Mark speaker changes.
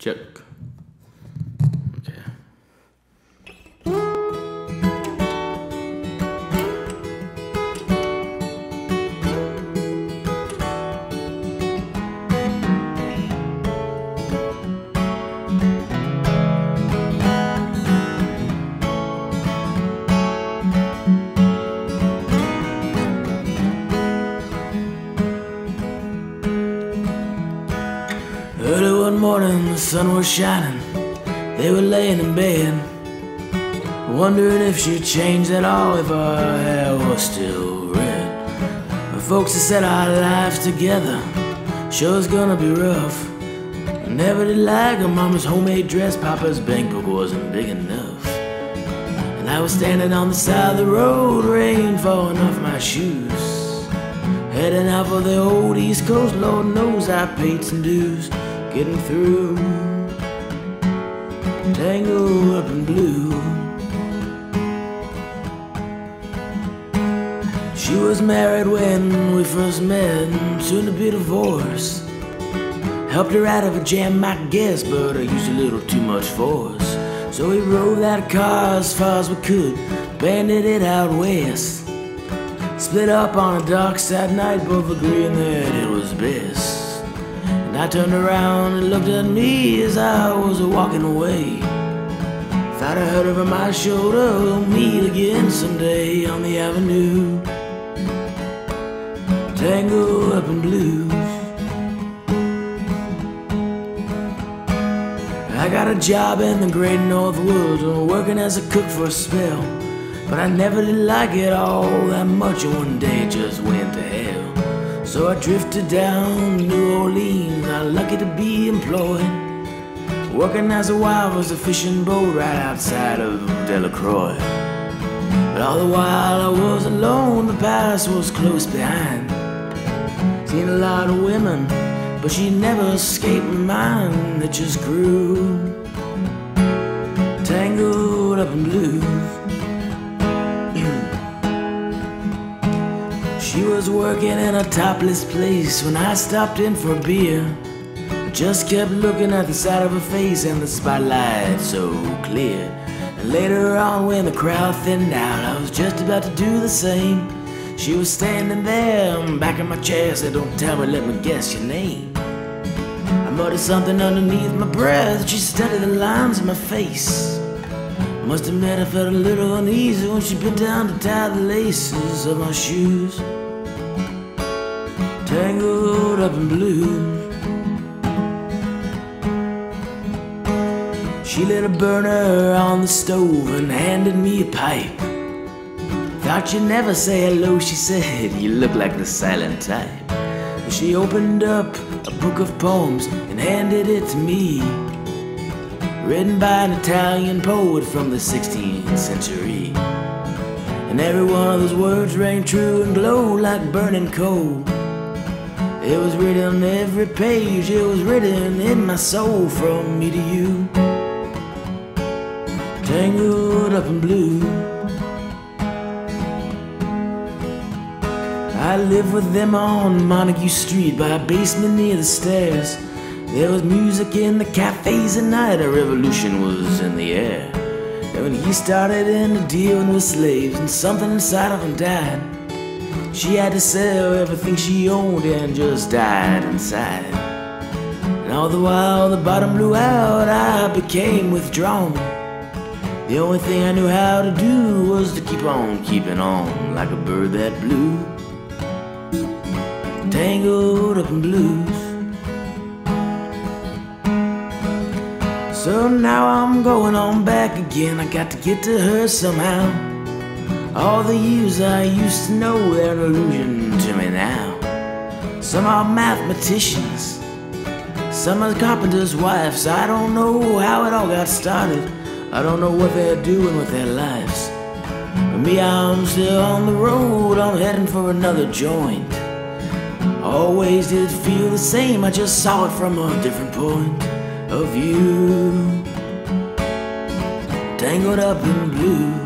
Speaker 1: Check. Okay. Early one morning, the sun was shining. They were laying in bed, wondering if she'd changed at all, if her hair was still red. The folks had said our lives together sure is gonna be rough. Never did like her mama's homemade dress, Papa's bank book wasn't big enough. And I was standing on the side of the road, rain falling off my shoes, heading out for the old East Coast. Lord knows I paid some dues, getting through, tangled up in blue. She was married when we first met, soon to be divorced. Helped her out of a jam, I guess, but I used a little too much force. So we rode that car as far as we could, banded it out west. Split up on a dark side night, both agreeing that it was best. And I turned around and looked at me as I was walking away. Thought I heard over my shoulder, we'll meet again someday on the avenue, tangled up in blues. I got a job in the great North Woods, working as a cook for a spell. But I never did like it all that much, and one day it just went to hell. So I drifted down to New Orleans, I'm lucky to be employed, working as a wife was a fishing boat right outside of Delacroix. But all the while I was alone, the past was close behind. Seen a lot of women, but she never escaped my mind. That just grew, tangled up in blues. She was working in a topless place when I stopped in for a beer. I just kept looking at the side of her face and the spotlight so clear. And later on when the crowd thinned out, I was just about to do the same. She was standing there, back in my chair, said, "Don't tell me, let me guess your name." I muttered something underneath my breath. She studied the lines in my face. Must admit I felt a little uneasy when she bent down to tie the laces of my shoes, tangled up in blues. She lit a burner on the stove and handed me a pipe. Thought you'd never say hello, she said, you look like the silent type. She opened up a book of poems and handed it to me, written by an Italian poet from the 16th century. And every one of those words rang true and glowed like burning coal. It was written on every page, it was written in my soul, from me to you, tangled up in blue. I lived with them on Montague Street by a basement near the stairs. There was music in the cafes at night, a revolution was in the air. And when he started into dealing with slaves and something inside of him died, she had to sell everything she owned and just died inside. And all the while the bottom blew out, I became withdrawn. The only thing I knew how to do was to keep on keeping on, like a bird that blew, tangled up in blues. So now I'm going on back again, I got to get to her somehow. All the years I used to know, they're an illusion to me now. Some are mathematicians, some are carpenters' wives. I don't know how it all got started, I don't know what they're doing with their lives. For me, I'm still on the road, I'm heading for another joint. Always did feel the same, I just saw it from a different point of view, tangled up in blue.